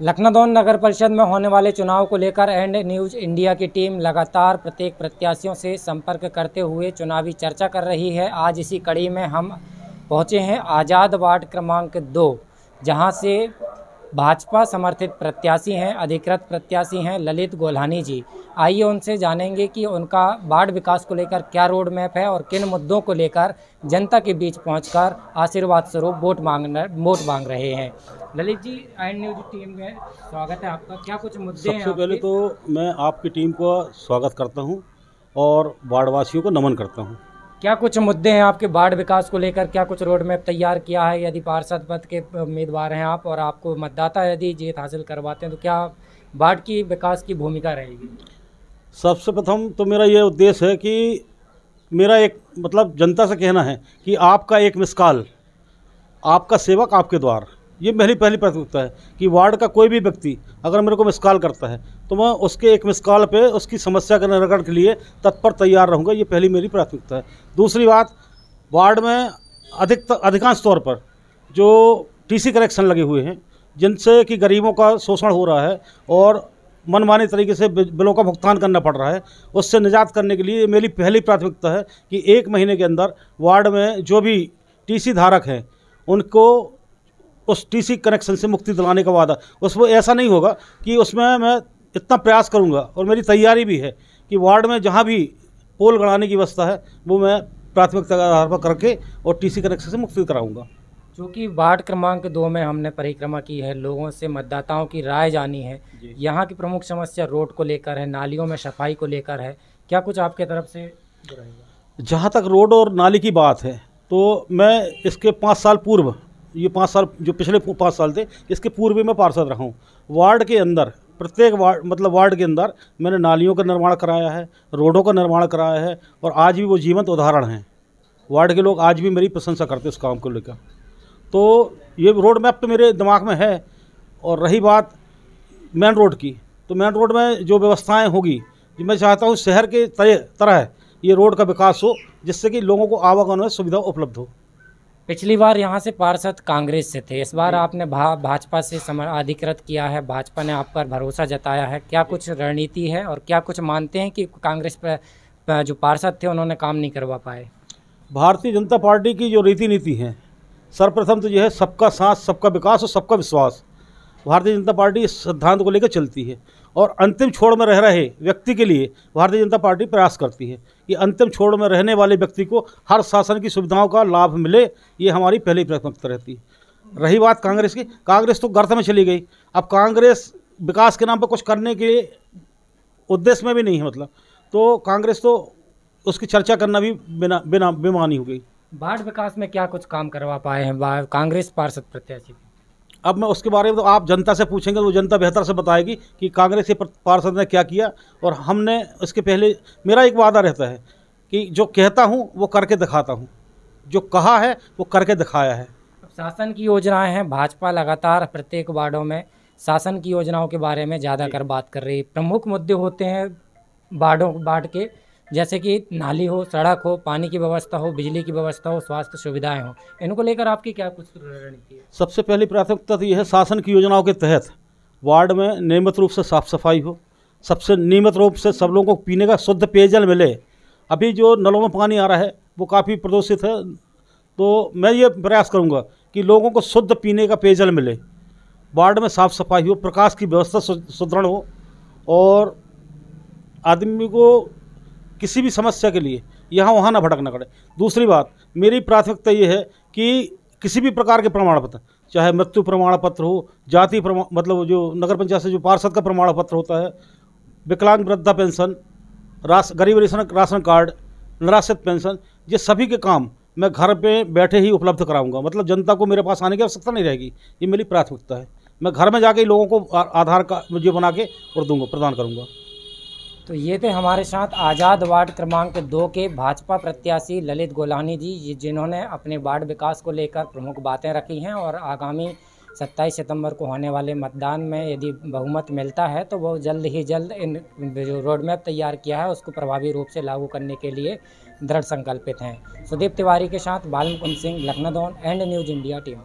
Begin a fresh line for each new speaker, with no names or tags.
लखनऊ नगर परिषद में होने वाले चुनाव को लेकर एंड न्यूज़ इंडिया की टीम लगातार प्रत्येक प्रत्याशियों से संपर्क करते हुए चुनावी चर्चा कर रही है। आज इसी कड़ी में हम पहुंचे हैं आज़ाद वार्ड क्रमांक 2, जहां से भाजपा समर्थित प्रत्याशी हैं, अधिकृत प्रत्याशी हैं ललित गोल्हानी जी। आइए उनसे जानेंगे कि उनका वार्ड विकास को लेकर क्या रोड मैप है और किन मुद्दों को लेकर जनता के बीच पहुंचकर आशीर्वाद स्वरूप वोट मांग रहे हैं। Lalit ji, and news team में स्वागत है आपका। क्या कुछ मुद्दे हैं?
सबसे पहले तो मैं आपकी टीम का स्वागत करता हूं और वार्डवासियों को नमन करता हूं।
क्या कुछ मुद्दे हैं आपके वार्ड विकास को लेकर? क्या कुछ रोड मैप तैयार किया है? यदि पार्षद पद के उम्मीदवार हैं आप और आपको मतदाता यदि जीत हासिल करवाते हैं तो क्या वार्ड की विकास की भूमिका रहेगी?
सबसे प्रथम तो मेरा ये उद्देश्य है कि मेरा एक जनता से कहना है कि आपका एक मिस कॉल, आपका सेवक आपके द्वार, ये मेरी पहली प्राथमिकता है कि वार्ड का कोई भी व्यक्ति अगर मेरे को मिस कॉल करता है तो मैं उसके एक मिस कॉल पे उसकी समस्या के निराकरण के लिए तत्पर तैयार रहूँगा। ये पहली मेरी प्राथमिकता है। दूसरी बात, वार्ड में अधिकांश तौर पर जो टीसी कनेक्शन लगे हुए हैं जिनसे कि गरीबों का शोषण हो रहा है और मनमाने तरीके से बिलों का भुगतान करना पड़ रहा है, उससे निजात करने के लिए मेरी पहली प्राथमिकता है कि 1 महीने के अंदर वार्ड में जो भी टीसी धारक हैं उनको उस टीसी कनेक्शन से मुक्ति दिलाने का वादा। उसमें ऐसा नहीं होगा कि उसमें मैं इतना प्रयास करूंगा और मेरी तैयारी भी है कि वार्ड में जहां भी पोल गड़ाने की व्यवस्था है वो मैं प्राथमिकता के आधार पर करके और टीसी कनेक्शन से मुक्ति कराऊंगा।
क्योंकि वार्ड क्रमांक 2 में हमने परिक्रमा की है, लोगों से मतदाताओं की राय जानी है। यहाँ की प्रमुख समस्या रोड को लेकर है, नालियों में सफाई को लेकर है। क्या कुछ आपके तरफ से रहेगा?
जहाँ तक रोड और नाली की बात है तो मैं इसके 5 साल पूर्व, ये 5 साल जो पिछले 5 साल थे, इसके पूर्व भी मैं पार्षद रहा हूँ। वार्ड के अंदर प्रत्येक वार्ड के अंदर मैंने नालियों का निर्माण कराया है, रोडों का निर्माण कराया है और आज भी वो जीवंत उदाहरण हैं। वार्ड के लोग आज भी मेरी प्रशंसा करते हैं उस काम को लेकर। तो ये रोड मैप तो मेरे दिमाग में है। और रही बात मेन रोड की, तो मेन रोड में जो व्यवस्थाएं होगी, जो मैं चाहता हूँ शहर के तरह ये रोड का विकास हो जिससे कि लोगों को आवागमन में सुविधा उपलब्ध हो।
पिछली बार यहाँ से पार्षद कांग्रेस से थे, इस बार आपने भाजपा से अधिकृत किया है, भाजपा ने आप पर भरोसा जताया है। क्या कुछ रणनीति है और क्या कुछ मानते हैं कि कांग्रेस पर जो पार्षद थे उन्होंने काम नहीं करवा पाए?
भारतीय जनता पार्टी की जो रीति नीति है, सर्वप्रथम तो यह है सबका साथ, सबका विकास और सबका विश्वास। भारतीय जनता पार्टी इस सिद्धांत को लेकर चलती है और अंतिम छोर में रह रहे व्यक्ति के लिए भारतीय जनता पार्टी प्रयास करती है कि अंतिम छोर में रहने वाले व्यक्ति को हर शासन की सुविधाओं का लाभ मिले। ये हमारी पहली प्राथमिकता रहती है। रही बात कांग्रेस की, कांग्रेस तो गर्त में चली गई। अब कांग्रेस विकास के नाम पर कुछ करने के उद्देश्य में भी नहीं है, तो कांग्रेस तो उसकी चर्चा करना भी बेमानी हो गई।
वार्ड विकास में क्या कुछ काम करवा पाए हैं कांग्रेस पार्षद प्रत्याशी?
अब मैं उसके बारे में तो आप जनता से पूछेंगे तो जनता बेहतर से बताएगी कि कांग्रेस के पार्षद ने क्या किया। और हमने इसके पहले, मेरा एक वादा रहता है कि जो कहता हूं वो करके दिखाता हूं, जो कहा है वो करके दिखाया है।
शासन की योजनाएं हैं, भाजपा लगातार प्रत्येक वार्डों में शासन की योजनाओं के बारे में ज़्यादा बात कर रही है। प्रमुख मुद्दे होते हैं वार्ड के, जैसे कि नाली हो, सड़क हो, पानी की व्यवस्था हो, बिजली की व्यवस्था हो, स्वास्थ्य सुविधाएं हो। इनको लेकर आपकी क्या कुछ रणनीति है?
सबसे पहली प्राथमिकता तो यह है शासन की योजनाओं के तहत वार्ड में नियमित रूप से साफ सफाई हो, सबसे नियमित रूप से सब लोगों को पीने का शुद्ध पेयजल मिले। अभी जो नलों में पानी आ रहा है वो काफ़ी प्रदूषित है, तो मैं ये प्रयास करूँगा कि लोगों को शुद्ध पीने का पेयजल मिले, वार्ड में साफ सफाई हो, प्रकाश की व्यवस्था सुदृढ़ हो और आदमी को किसी भी समस्या के लिए यहाँ वहाँ ना भटकना पड़े। दूसरी बात, मेरी प्राथमिकता ये है कि किसी भी प्रकार के प्रमाण पत्र, चाहे मृत्यु प्रमाण पत्र हो, जाति जो नगर पंचायत से जो पार्षद का प्रमाण पत्र होता है, विकलांग वृद्धा पेंशन, गरीब राशन कार्ड, निराश्रित पेंशन, ये सभी के काम मैं घर पे बैठे ही उपलब्ध कराऊंगा। जनता को मेरे पास आने की आवश्यकता नहीं रहेगी। ये मेरी प्राथमिकता है। मैं घर में जाके लोगों को आधार कार्ड मुझे बना के और दूंगा, प्रदान करूँगा।
तो ये थे हमारे साथ आज़ाद वार्ड क्रमांक 2 के भाजपा प्रत्याशी ललित गोल्हानी जी, जिन्होंने अपने वार्ड विकास को लेकर प्रमुख बातें रखी हैं और आगामी 27 सितंबर को होने वाले मतदान में यदि बहुमत मिलता है तो वो जल्द ही जल्द इन जो रोड मैप तैयार किया है उसको प्रभावी रूप से लागू करने के लिए दृढ़ संकल्पित हैं। सुदीप तिवारी के साथ Balmukund Singh, Lucknow and news India team.